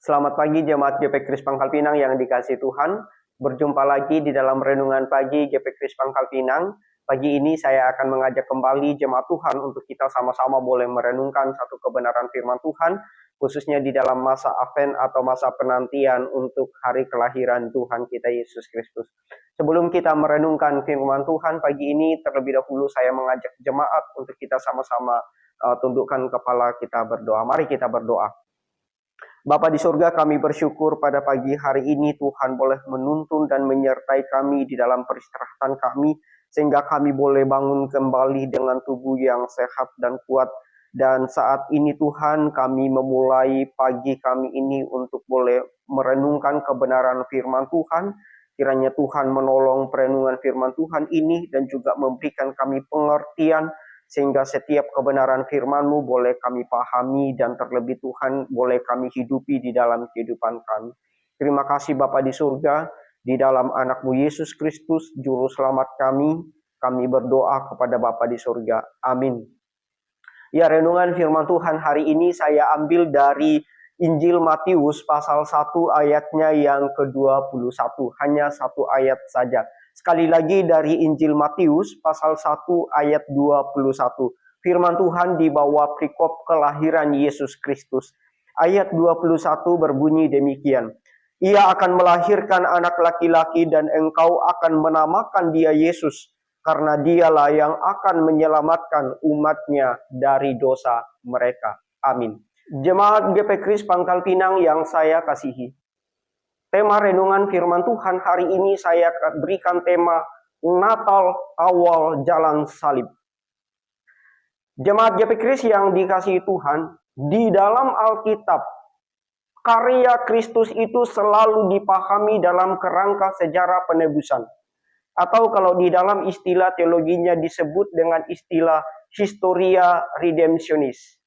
Selamat pagi Jemaat GP Kris Pangkal Pinang yang dikasihi Tuhan. Berjumpa lagi di dalam renungan pagi GP Kris Pangkal Pinang. Pagi ini saya akan mengajak kembali jemaat Tuhan untuk kita sama-sama boleh merenungkan satu kebenaran firman Tuhan, khususnya di dalam masa Advent atau masa penantian untuk hari kelahiran Tuhan kita Yesus Kristus. Sebelum kita merenungkan firman Tuhan pagi ini, terlebih dahulu saya mengajak jemaat untuk kita sama-sama tundukkan kepala, kita berdoa. Mari kita berdoa. Bapa di surga, kami bersyukur pada pagi hari ini Tuhan boleh menuntun dan menyertai kami di dalam peristirahatan kami, sehingga kami boleh bangun kembali dengan tubuh yang sehat dan kuat. Dan saat ini Tuhan, kami memulai pagi kami ini untuk boleh merenungkan kebenaran firman Tuhan. Kiranya Tuhan menolong perenungan firman Tuhan ini dan juga memberikan kami pengertian, sehingga setiap kebenaran firman-Mu boleh kami pahami dan terlebih Tuhan boleh kami hidupi di dalam kehidupan kami. Terima kasih Bapa di surga, di dalam anak-Mu Yesus Kristus, Juru Selamat kami berdoa kepada Bapa di surga. Amin. Ya, renungan firman Tuhan hari ini saya ambil dari Injil Matius pasal 1 ayatnya yang ke-21. Hanya satu ayat saja. Sekali lagi dari Injil Matius pasal 1 ayat 21. Firman Tuhan di bawah perikop kelahiran Yesus Kristus. Ayat 21 berbunyi demikian. Ia akan melahirkan anak laki-laki dan engkau akan menamakan dia Yesus, karena dialah yang akan menyelamatkan umatnya dari dosa mereka. Amin. Jemaat GP Kris Pangkal Pinang yang saya kasihi. Tema renungan firman Tuhan hari ini saya berikan tema Natal awal jalan salib. Jemaat GP Kris yang dikasihi Tuhan, di dalam Alkitab, karya Kristus itu selalu dipahami dalam kerangka sejarah penebusan. Atau kalau di dalam istilah teologinya disebut dengan istilah historia redemptionis,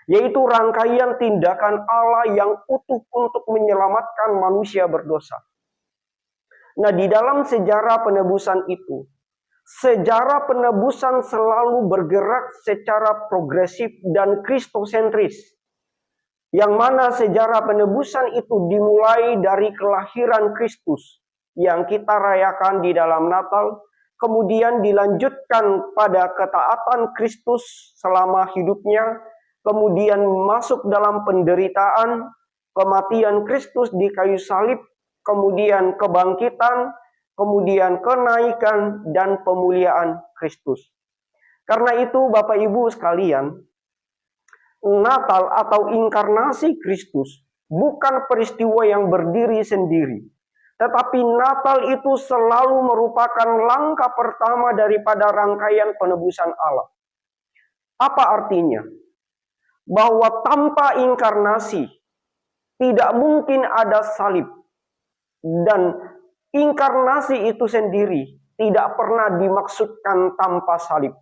yaitu rangkaian tindakan Allah yang utuh untuk menyelamatkan manusia berdosa. Nah, di dalam sejarah penebusan itu, sejarah penebusan selalu bergerak secara progresif dan kristosentris, yang mana sejarah penebusan itu dimulai dari kelahiran Kristus yang kita rayakan di dalam Natal, kemudian dilanjutkan pada ketaatan Kristus selama hidupnya, kemudian masuk dalam penderitaan, kematian Kristus di kayu salib, kemudian kebangkitan, kemudian kenaikan dan pemuliaan Kristus. Karena itu Bapak Ibu sekalian, Natal atau inkarnasi Kristus bukan peristiwa yang berdiri sendiri. Tetapi Natal itu selalu merupakan langkah pertama daripada rangkaian penebusan Allah. Apa artinya? Bahwa tanpa inkarnasi tidak mungkin ada salib, dan inkarnasi itu sendiri tidak pernah dimaksudkan tanpa salib.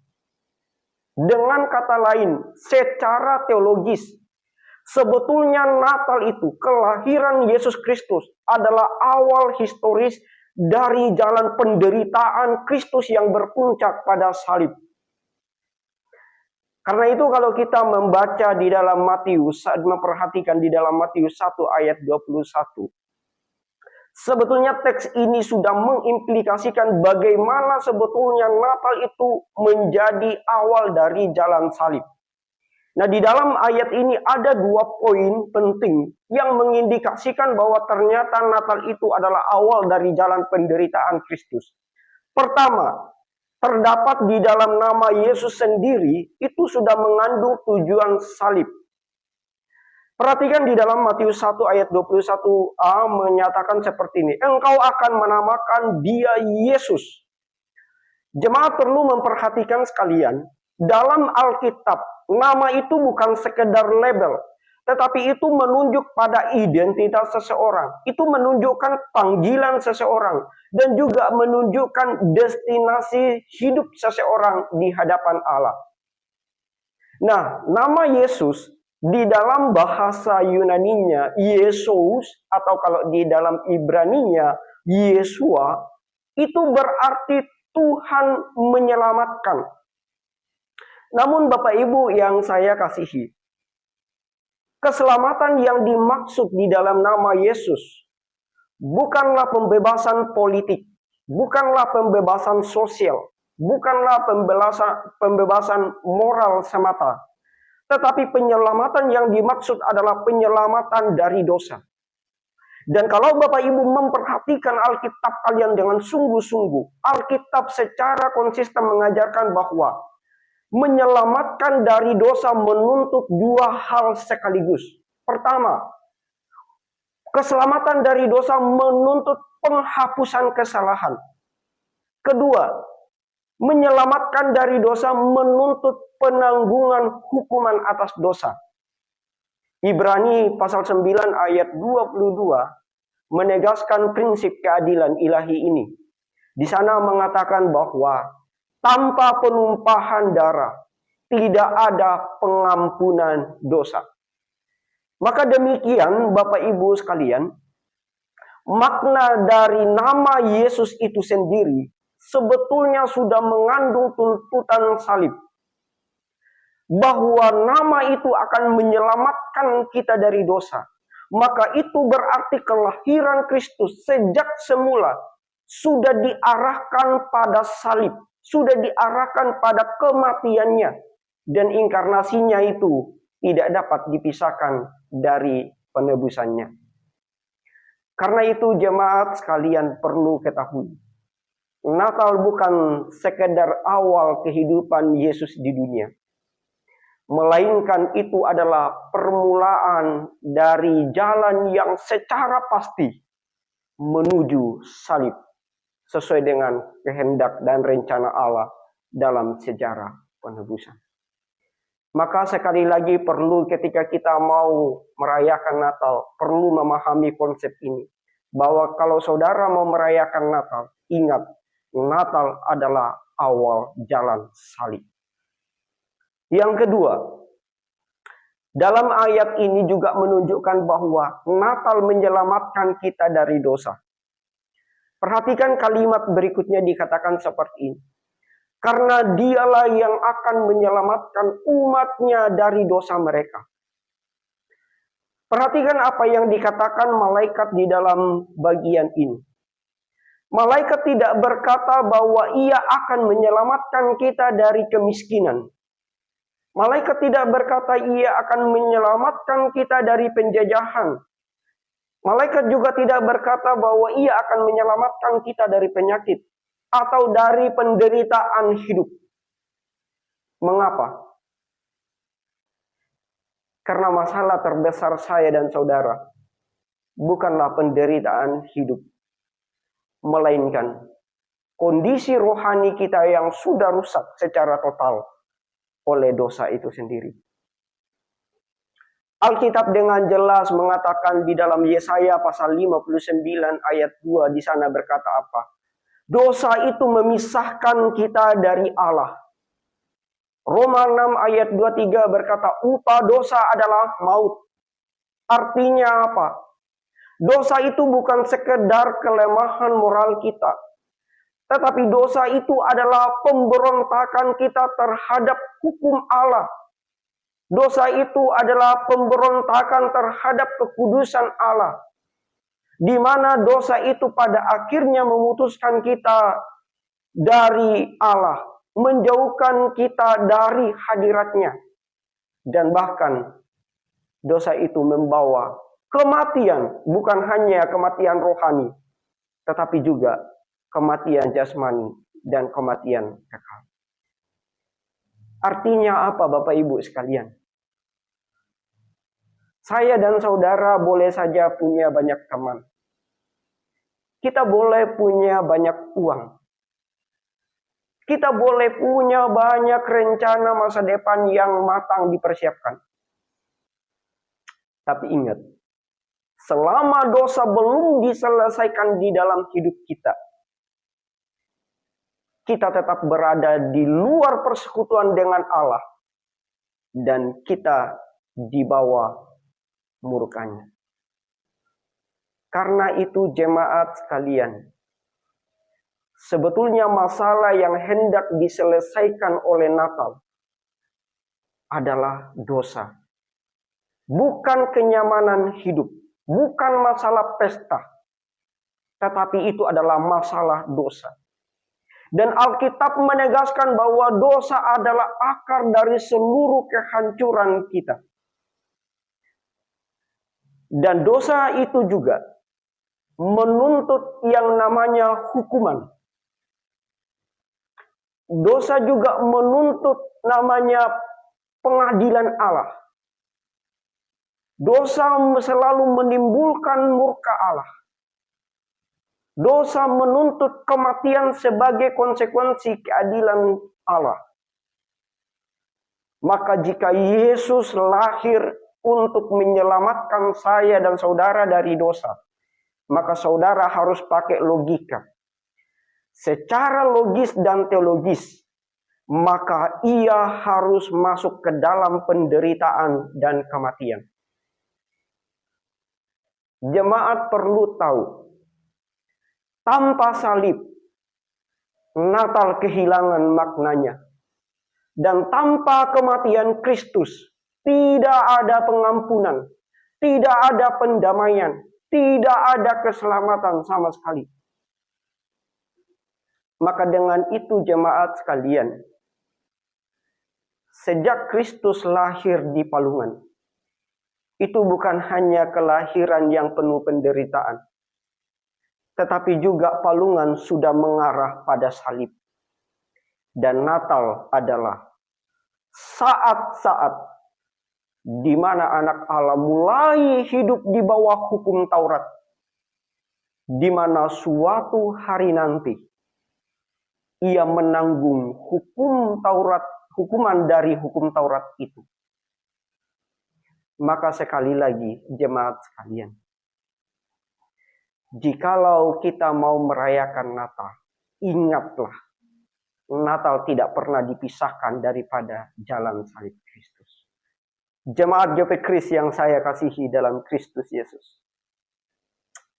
Dengan kata lain, secara teologis, sebetulnya Natal itu, kelahiran Yesus Kristus adalah awal historis dari jalan penderitaan Kristus yang berpuncak pada salib. Karena itu kalau kita membaca di dalam Matius, memperhatikan di dalam Matius 1 ayat 21, sebetulnya teks ini sudah mengimplikasikan bagaimana sebetulnya Natal itu menjadi awal dari jalan salib. Nah, di dalam ayat ini ada dua poin penting yang mengindikasikan bahwa ternyata Natal itu adalah awal dari jalan penderitaan Kristus. Pertama, terdapat di dalam nama Yesus sendiri itu sudah mengandung tujuan salib. Perhatikan di dalam Matius 1 ayat 21a menyatakan seperti ini. Engkau akan menamakan dia Yesus. Jemaat perlu memperhatikan sekalian, dalam Alkitab, nama itu bukan sekedar label, tetapi itu menunjuk pada identitas seseorang. Itu menunjukkan panggilan seseorang, dan juga menunjukkan destinasi hidup seseorang di hadapan Allah. Nah, nama Yesus di dalam bahasa Yunaninya Yesus, atau kalau di dalam Ibraninya Yesua, itu berarti Tuhan menyelamatkan. Namun Bapak Ibu yang saya kasihi, Keselamatan yang dimaksud di dalam nama Yesus bukanlah pembebasan politik, bukanlah pembebasan sosial, bukanlah pembebasan moral semata, tetapi penyelamatan yang dimaksud adalah penyelamatan dari dosa. Dan kalau Bapak Ibu memperhatikan Alkitab kalian dengan sungguh-sungguh, Alkitab secara konsisten mengajarkan bahwa menyelamatkan dari dosa menuntut dua hal sekaligus. Pertama, keselamatan dari dosa menuntut penghapusan kesalahan. Kedua, menyelamatkan dari dosa menuntut penanggungan hukuman atas dosa. Ibrani pasal 9 ayat 22 menegaskan prinsip keadilan ilahi ini. Di sana mengatakan bahwa tanpa penumpahan darah tidak ada pengampunan dosa. Maka demikian Bapak Ibu sekalian, makna dari nama Yesus itu sendiri sebetulnya sudah mengandung tuntutan salib. Bahwa nama itu akan menyelamatkan kita dari dosa. Maka itu berarti kelahiran Kristus sejak semula sudah diarahkan pada salib. Sudah diarahkan pada kematiannya. Dan inkarnasinya itu tidak dapat dipisahkan dari penebusannya. Karena itu jemaat sekalian perlu ketahui. Natal bukan sekedar awal kehidupan Yesus di dunia. Melainkan itu adalah permulaan dari jalan yang secara pasti menuju salib. Sesuai dengan kehendak dan rencana Allah dalam sejarah penebusan. Maka sekali lagi perlu ketika kita mau merayakan Natal, perlu memahami konsep ini. Bahwa kalau saudara mau merayakan Natal, ingat, Natal adalah awal jalan salib. Yang kedua, dalam ayat ini juga menunjukkan bahwa Natal menyelamatkan kita dari dosa. Perhatikan kalimat berikutnya dikatakan seperti ini. Karena dialah yang akan menyelamatkan umatnya dari dosa mereka. Perhatikan apa yang dikatakan malaikat di dalam bagian ini. Malaikat tidak berkata bahwa ia akan menyelamatkan kita dari kemiskinan. Malaikat tidak berkata ia akan menyelamatkan kita dari penjajahan. Malaikat juga tidak berkata bahwa ia akan menyelamatkan kita dari penyakit atau dari penderitaan hidup. Mengapa? Karena masalah terbesar saya dan saudara bukanlah penderitaan hidup, melainkan kondisi rohani kita yang sudah rusak secara total oleh dosa itu sendiri. Alkitab dengan jelas mengatakan di dalam Yesaya pasal 59 ayat 2 di sana berkata apa? Dosa itu memisahkan kita dari Allah. Roma 6 ayat 23 berkata upah dosa adalah maut. Artinya apa? Dosa itu bukan sekedar kelemahan moral kita. Tetapi dosa itu adalah pemberontakan kita terhadap hukum Allah. Dosa itu adalah pemberontakan terhadap kekudusan Allah. Di mana dosa itu pada akhirnya memutuskan kita dari Allah. Menjauhkan kita dari hadiratnya. Dan bahkan dosa itu membawa kematian. Bukan hanya kematian rohani. Tetapi juga kematian jasmani dan kematian kekal. Artinya apa Bapak Ibu sekalian? Saya dan saudara boleh saja punya banyak teman. Kita boleh punya banyak uang. Kita boleh punya banyak rencana masa depan yang matang dipersiapkan. Tapi ingat, selama dosa belum diselesaikan di dalam hidup kita, kita tetap berada di luar persekutuan dengan Allah. Dan kita di bawah murkanya. Karena itu jemaat sekalian, sebetulnya masalah yang hendak diselesaikan oleh Natal adalah dosa. bukan kenyamanan hidup, bukan masalah pesta, tetapi itu adalah masalah dosa. Dan Alkitab menegaskan bahwa dosa adalah akar dari seluruh kehancuran kita. Dan dosa itu juga menuntut yang namanya hukuman. Dosa juga menuntut namanya pengadilan Allah. Dosa selalu menimbulkan murka Allah. Dosa menuntut kematian sebagai konsekuensi keadilan Allah. Maka jika Yesus lahir untuk menyelamatkan saya dan saudara dari dosa, maka saudara harus pakai logika. Secara logis dan teologis, maka ia harus masuk ke dalam penderitaan dan kematian. Jemaat perlu tahu, tanpa salib, Natal kehilangan maknanya. Dan tanpa kematian Kristus, tidak ada pengampunan, tidak ada pendamaian, tidak ada keselamatan sama sekali. Maka dengan itu jemaat sekalian, sejak Kristus lahir di palungan, itu bukan hanya kelahiran yang penuh penderitaan, tetapi juga palungan sudah mengarah pada salib. Dan Natal adalah saat-saat di mana anak Allah mulai hidup di bawah hukum Taurat, di mana suatu hari nanti ia menanggung hukuman dari hukum Taurat itu. Maka sekali lagi jemaat sekalian, jikalau kita mau merayakan Natal, ingatlah, Natal tidak pernah dipisahkan daripada jalan salib Kristus. Jemaat GP Kris yang saya kasihi dalam Kristus Yesus.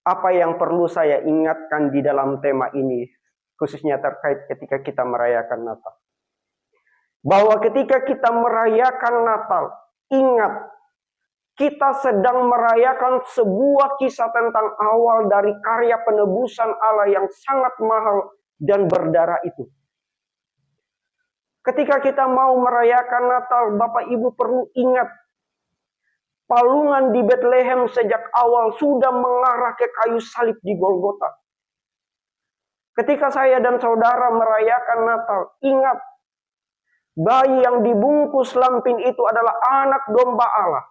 Apa yang perlu saya ingatkan di dalam tema ini, khususnya terkait ketika kita merayakan Natal. Bahwa ketika kita merayakan Natal, ingat, kita sedang merayakan sebuah kisah tentang awal dari karya penebusan Allah yang sangat mahal dan berdarah itu. Ketika kita mau merayakan Natal, Bapak Ibu perlu ingat, palungan di Bethlehem sejak awal sudah mengarah ke kayu salib di Golgota. Ketika saya dan saudara merayakan Natal, ingat, bayi yang dibungkus lampin itu adalah anak domba Allah,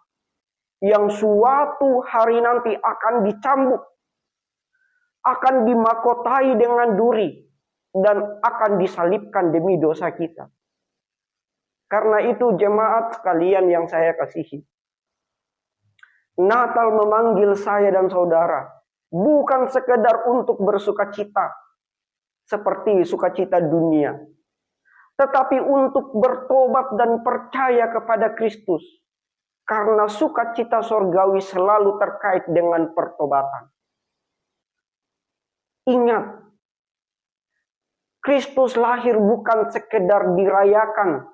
yang suatu hari nanti akan dicambuk, akan dimakotai dengan duri, dan akan disalibkan demi dosa kita. Karena itu jemaat sekalian yang saya kasihi, Natal memanggil saya dan saudara bukan sekedar untuk bersukacita seperti sukacita dunia, tetapi untuk bertobat dan percaya kepada Kristus. Karena sukacita sorgawi selalu terkait dengan pertobatan. Ingat, Kristus lahir bukan sekedar dirayakan.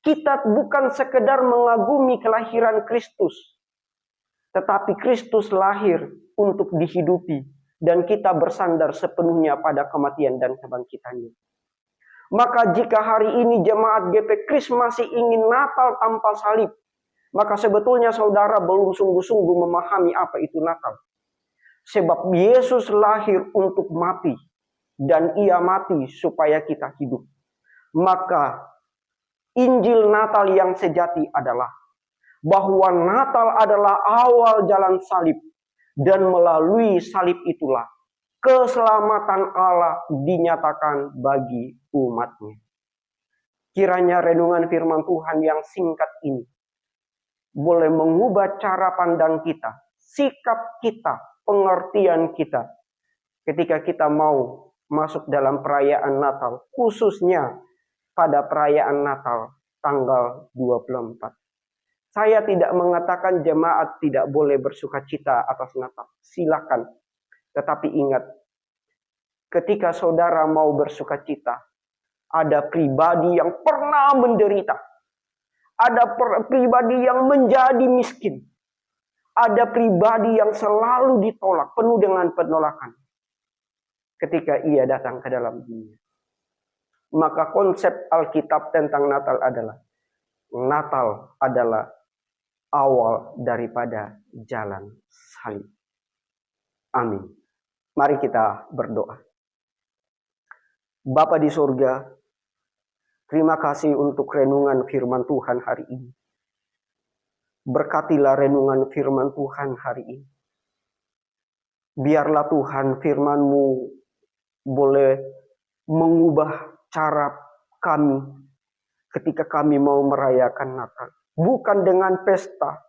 Kita bukan sekedar mengagumi kelahiran Kristus, tetapi Kristus lahir untuk dihidupi, dan kita bersandar sepenuhnya pada kematian dan kebangkitannya. Maka jika hari ini jemaat GP Kris masih ingin Natal tanpa salib, maka sebetulnya saudara belum sungguh-sungguh memahami apa itu Natal. Sebab Yesus lahir untuk mati, dan ia mati supaya kita hidup. Maka Injil Natal yang sejati adalah bahwa Natal adalah awal jalan salib, dan melalui salib itulah keselamatan Allah dinyatakan bagi umatnya. Kiranya renungan firman Tuhan yang singkat ini boleh mengubah cara pandang kita, sikap kita, pengertian kita ketika kita mau masuk dalam perayaan Natal, khususnya pada perayaan Natal tanggal 24. Saya tidak mengatakan jemaat tidak boleh bersukacita atas Natal. Silakan. Tetapi ingat, ketika saudara mau bersukacita, ada pribadi yang pernah menderita. Ada pribadi yang menjadi miskin. Ada pribadi yang selalu ditolak, penuh dengan penolakan ketika ia datang ke dalam dunia. Maka konsep Alkitab tentang Natal adalah awal daripada jalan salib. Amin. Mari kita berdoa. Bapa di surga, terima kasih untuk renungan firman Tuhan hari ini. Berkatilah renungan firman Tuhan hari ini. Biarlah Tuhan firman-Mu boleh mengubah cara kami ketika kami mau merayakan Natal. Bukan dengan pesta,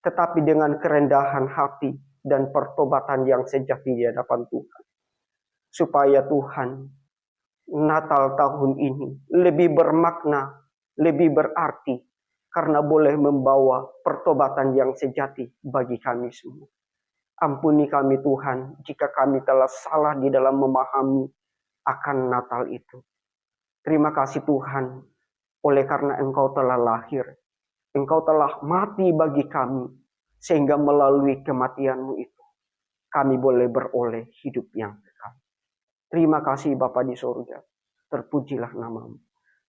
tetapi dengan kerendahan hati dan pertobatan yang sejati di hadapan Tuhan. Supaya Tuhan, Natal tahun ini lebih bermakna, lebih berarti, karena boleh membawa pertobatan yang sejati bagi kami semua. Ampuni kami Tuhan, jika kami telah salah di dalam memahami akan Natal itu. Terima kasih Tuhan, oleh karena Engkau telah lahir, Engkau telah mati bagi kami, sehingga melalui kematian-Mu itu, kami boleh beroleh hidup yang kekal. Terima kasih Bapa di surga, terpujilah nama-Mu.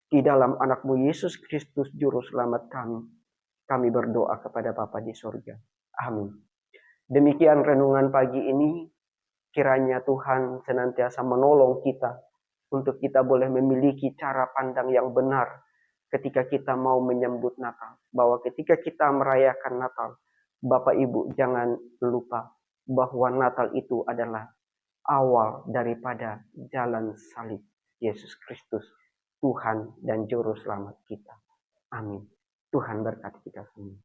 Di dalam anak-Mu Yesus Kristus Juru Selamat kami berdoa kepada Bapa di surga. Amin. Demikian renungan pagi ini, kiranya Tuhan senantiasa menolong kita untuk kita boleh memiliki cara pandang yang benar ketika kita mau menyambut Natal. Bahwa ketika kita merayakan Natal, Bapak Ibu jangan lupa bahwa Natal itu adalah awal daripada jalan salib Yesus Kristus, Tuhan dan Juru Selamat kita. Amin. Tuhan berkati kita semua.